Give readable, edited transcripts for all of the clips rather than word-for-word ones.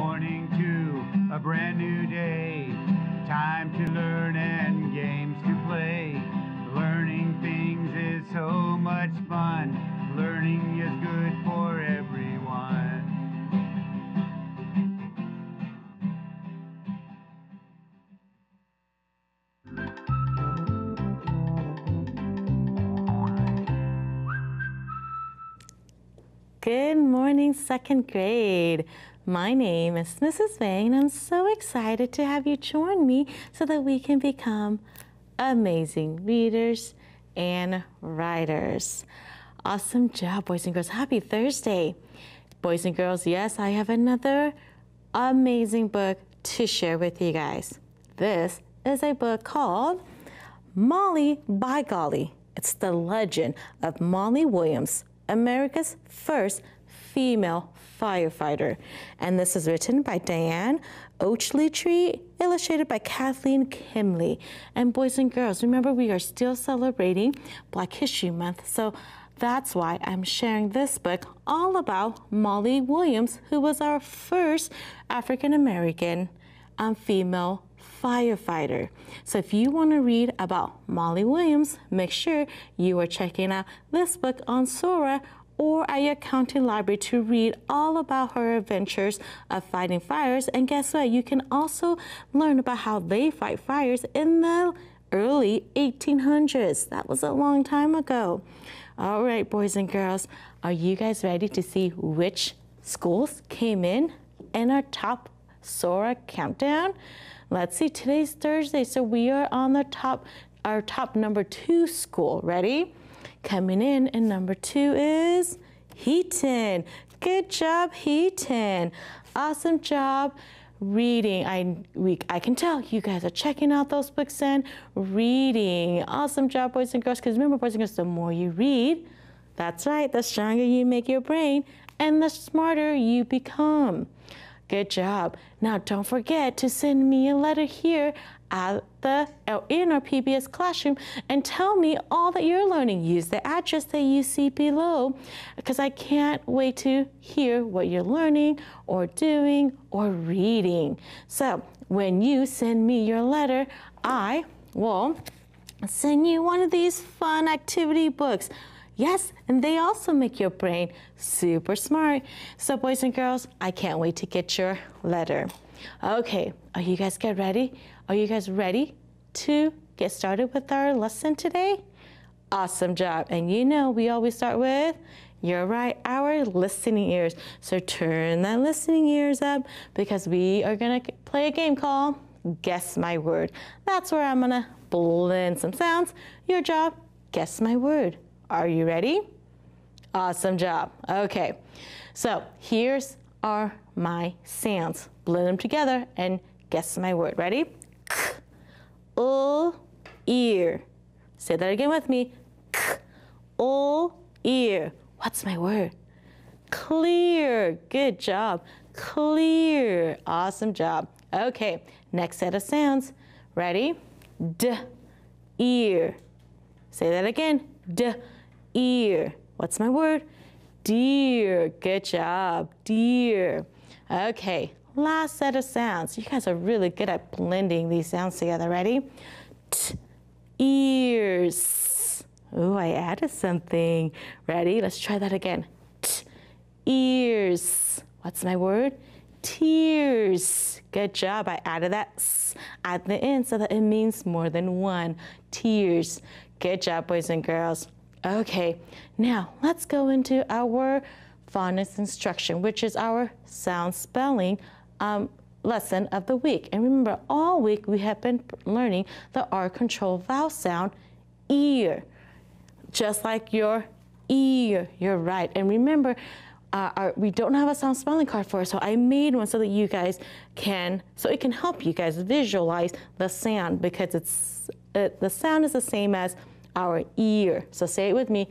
morning to a brand new day. Time to learn and games to play. Learning things is so much fun. Learning is good for everyone. Good morning, second grade. My name is Mrs. Vang, and I'm so excited to have you join me so that we can become amazing readers and writers. Awesome job, boys and girls. Happy Thursday. Boys and girls, yes, I have another amazing book to share with you guys. This is a book called Molly by Golly. It's the legend of Molly Williams, America's first female firefighter. And this is written by Diane Ochiltree, illustrated by Kathleen Kimley. And boys and girls, remember we are still celebrating Black History Month, so that's why I'm sharing this book all about Molly Williams, who was our first African-American female firefighter. So if you want to read about Molly Williams, make sure you are checking out this book on Sora or at your county library to read all about her adventures of fighting fires. And guess what? You can also learn about how they fight fires in the early 1800s. That was a long time ago. All right, boys and girls, are you guys ready to see which schools came in our top Sora countdown? Let's see, today's Thursday, so we are on the our top number 2 school. Ready? Coming in number 2 is Heaton. Good job, Heaton. Awesome job reading. I can tell you guys are checking out those books and reading. Awesome job, boys and girls, because remember, boys and girls, the more you read, that's right, the stronger you make your brain and the smarter you become. Good job. Now, don't forget to send me a letter here in our PBS classroom and tell me all that you're learning. Use the address that you see below, because I can't wait to hear what you're learning or doing or reading. So when you send me your letter, I will send you one of these fun activity books. Yes, and they also make your brain super smart. So boys and girls, I can't wait to get your letter. Okay, are you guys ready? Are you guys ready to get started with our lesson today? Awesome job. And you know, we always start with, you're right, our listening ears. So turn that listening ears up, because we are gonna play a game called Guess My Word. That's where I'm gonna blend some sounds. Your job, guess my word. Are you ready? Awesome job. Okay, so here's are my sounds. Blend them together and guess my word. Ready? Ear. Say that again with me. Ear. What's my word? Clear. Good job. Clear. Awesome job. Okay, next set of sounds. Ready? Ear. Say that again. Ear. What's my word? Deer. Good job. Deer. Okay, last set of sounds. You guys are really good at blending these sounds together. Ready? Ears. Oh, I added something. Ready? Let's try that again. Ears. What's my word? Tears. Good job. I added that s at the end so that it means more than one. Tears. Good job, boys and girls. Okay, now let's go into our phonics instruction, which is our sound spelling lesson of the week. And remember, all week we have been learning the R control vowel sound, ear, just like your ear. You're right. And remember, we don't have a sound spelling card for it, so I made one so that you guys can, so it can help you guys visualize the sound, because the sound is the same as our ear. So say it with me,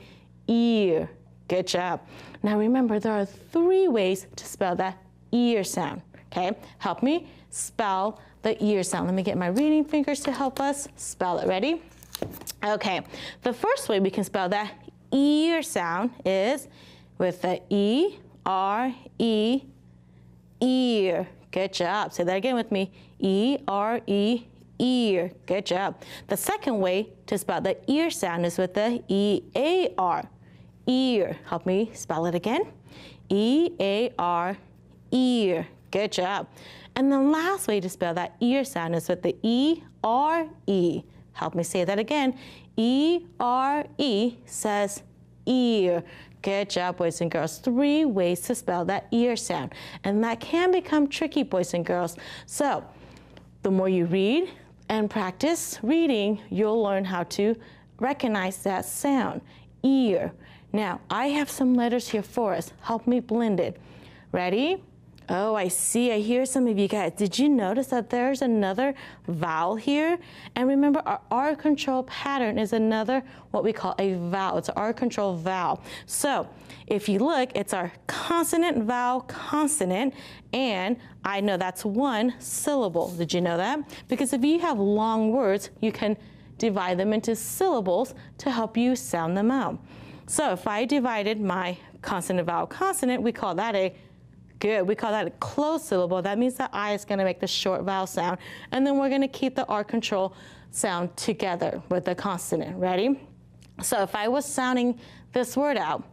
ear. Good job. Now remember, there are 3 ways to spell that ear sound, okay? Help me spell the ear sound. Let me get my reading fingers to help us spell it. Ready? Okay, the first way we can spell that ear sound is with the E-R-E, ear. Good job. Say that again with me. E-R-E, ear. Good job. The second way to spell the ear sound is with the E-A-R. Ear. Help me spell it again. E-A-R, ear. Good job. And the last way to spell that ear sound is with the E-R-E. Help me say that again. E-R-E says ear. Good job, boys and girls. 3 ways to spell that ear sound. And that can become tricky, boys and girls. So the more you read and practice reading, you'll learn how to recognize that sound, ear. Now, I have some letters here for us. Help me blend it. Ready? Oh, I hear some of you guys. Did you notice that there's another vowel here? And remember, our R control pattern is another, what we call a vowel. It's an R control vowel. So if you look, it's our consonant, vowel, consonant, and I know that's 1 syllable. Did you know that? Because if you have long words, you can divide them into syllables to help you sound them out. So if I divided my consonant, vowel, consonant, we call that a closed syllable. That means the I is going to make the short vowel sound. And then we're going to keep the R control sound together with the consonant. Ready? So if I was sounding this word out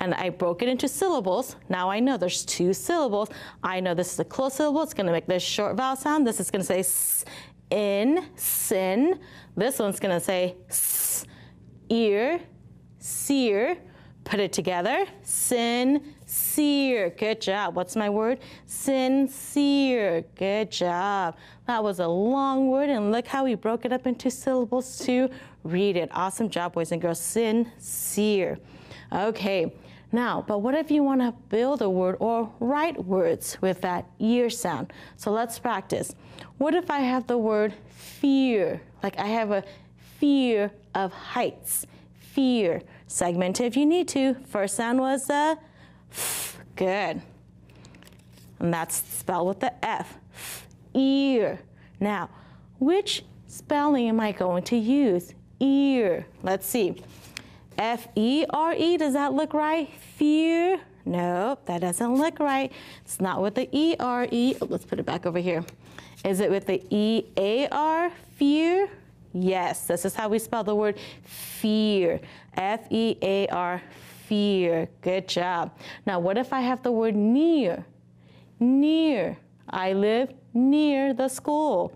and I broke it into syllables, now I know there's 2 syllables. I know this is a closed syllable. It's going to make this short vowel sound. This is going to say s, in, sin. This one's going to say s, ear, seer. Put it together. Sincere. Good job. What's my word? Sincere. Good job. That was a long word, and look how we broke it up into syllables to read it. Awesome job, boys and girls. Sincere. Okay. Now, but what if you want to build a word or write words with that ear sound? So let's practice. What if I have the word fear? Like I have a fear of heights. Fear. Segment if you need to. First sound was the f. Good. And that's spelled with the F. Ear. Now, which spelling am I going to use? Ear. Let's see. F-E-R-E. Does that look right? Fear. Nope, that doesn't look right. It's not with the E-R-E. Oh, let's put it back over here. Is it with the E-A-R? Fear? Yes, this is how we spell the word fear. F-E-A-R, fear. Good job. Now, what if I have the word near? Near. I live near the school.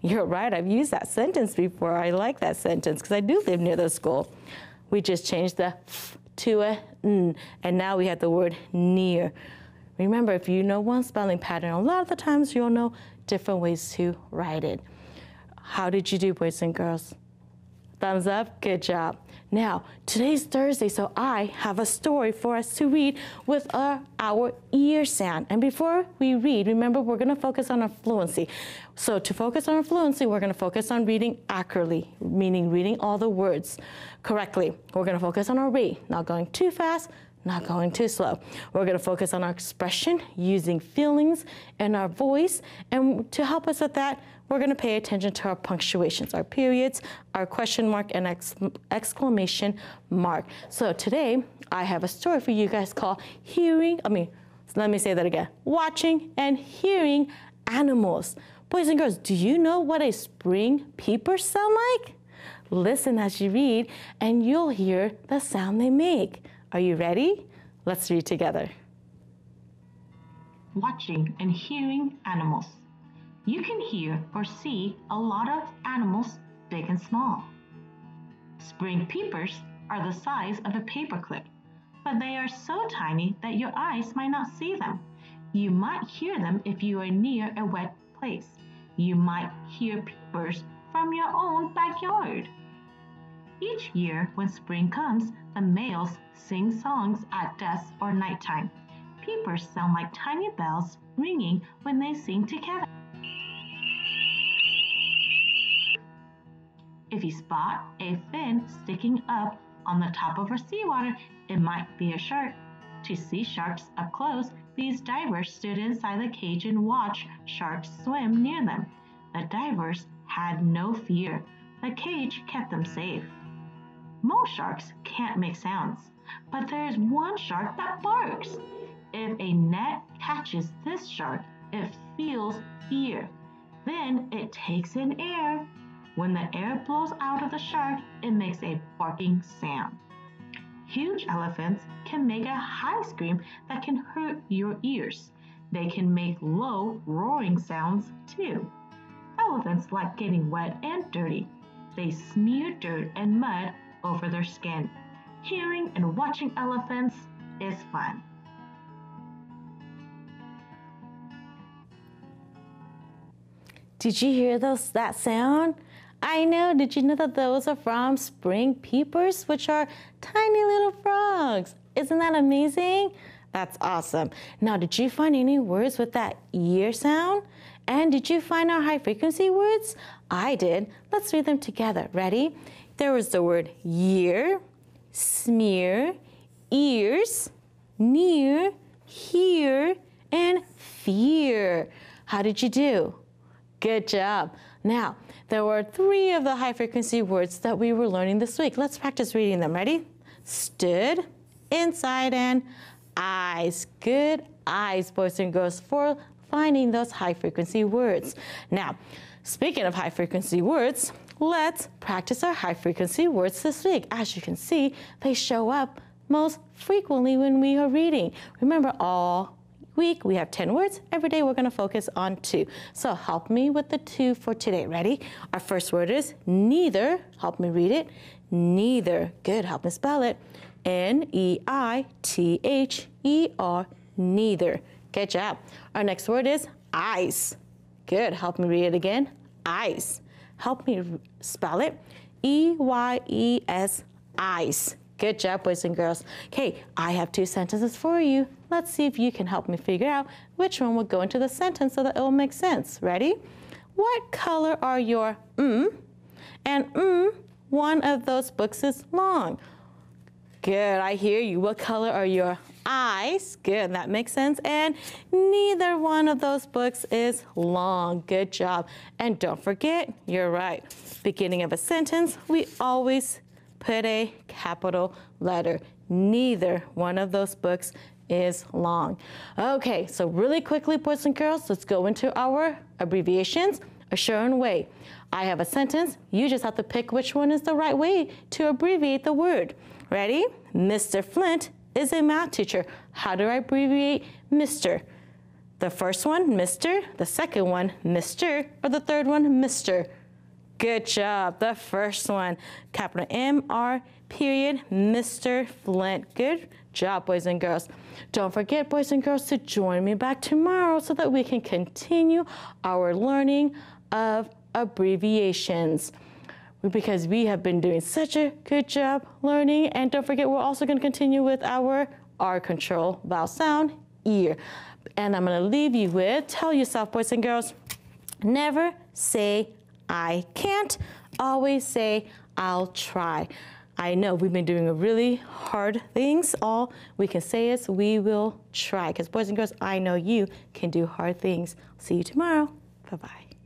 You're right, I've used that sentence before. I like that sentence because I do live near the school. We just changed the f to a n, and now we have the word near. Remember, if you know one spelling pattern, a lot of the times you'll know different ways to write it. How did you do, boys and girls? Thumbs up, good job. Now, today's Thursday, so I have a story for us to read with our ear sound. And before we read, remember, we're gonna focus on our fluency. So to focus on our fluency, we're gonna focus on reading accurately, meaning reading all the words correctly. We're gonna focus on our rate, not going too fast, not going too slow. We're gonna focus on our expression, using feelings and our voice. And to help us with that, we're going to pay attention to our punctuations, our periods, our question mark, and exclamation mark. So today, I have a story for you guys called let me say that again. Watching and hearing animals. Boys and girls, do you know what a spring peeper sound like? Listen as you read, and you'll hear the sound they make. Are you ready? Let's read together. Watching and hearing animals. You can hear or see a lot of animals, big and small. Spring peepers are the size of a paperclip, but they are so tiny that your eyes might not see them. You might hear them if you are near a wet place. You might hear peepers from your own backyard. Each year when spring comes, the males sing songs at dusk or nighttime. Peepers sound like tiny bells ringing when they sing together. If you spot a fin sticking up on the top of a seawater, it might be a shark. To see sharks up close, these divers stood inside the cage and watched sharks swim near them. The divers had no fear. The cage kept them safe. Most sharks can't make sounds, but there is one shark that barks. If a net catches this shark, It feels fear. Then it takes in air. When the air blows out of the shark, it makes a barking sound. Huge elephants can make a high scream that can hurt your ears. They can make low, roaring sounds too. Elephants like getting wet and dirty. They smear dirt and mud over their skin. Hearing and watching elephants is fun. Did you hear that sound? I know. Did you know that those are from spring peepers, which are tiny little frogs? Isn't that amazing? That's awesome. Now, did you find any words with that ear sound? And did you find our high frequency words? I did. Let's read them together. Ready? There was the word year, smear, ears, near, hear, and fear. How did you do? Good job. Now, there were 3 of the high frequency words that we were learning this week. Let's practice reading them. Ready? Stood, inside, and eyes. Good eyes, boys and girls, for finding those high frequency words. Now, speaking of high frequency words, let's practice our high frequency words this week. As you can see, they show up most frequently when we are reading. Remember, all week we have 10 words. Every day we're going to focus on 2. So help me with the 2 for today. Ready? Our first word is neither. Help me read it. Neither. Good. Help me spell it. N-E-I-T-H-E-R. Neither. Good job. Our next word is eyes. Good. Help me read it again. Eyes. Help me spell it. E-Y-E-S. Eyes. Good job, boys and girls. Okay, I have 2 sentences for you. Let's see if you can help me figure out which one will go into the sentence so that it will make sense. Ready? What color are your And one of those books is long. Good, I hear you. What color are your eyes? Good, that makes sense. And neither one of those books is long. Good job. And don't forget, you're right. Beginning of a sentence, we always put a capital letter. Neither one of those books is long. Okay, so really quickly, boys and girls, let's go into our abbreviations a certain way. I have a sentence. You just have to pick which one is the right way to abbreviate the word. Ready? Mr. Flint is a math teacher. How do I abbreviate Mr.? The first one, Mr. The second one, Mr. Or the third one, Mr. Good job. The first one, capital M-R, period, Mr. Flint. Good job, boys and girls. Don't forget, boys and girls, to join me back tomorrow so that we can continue our learning of abbreviations, because we have been doing such a good job learning. And don't forget, we're also going to continue with our R control vowel sound, ear. And I'm going to leave you with, tell yourself, boys and girls, never say I can't. Always say I'll try. I know we've been doing really hard things. All we can say is we will try. Because boys and girls, I know you can do hard things. See you tomorrow. Bye-bye.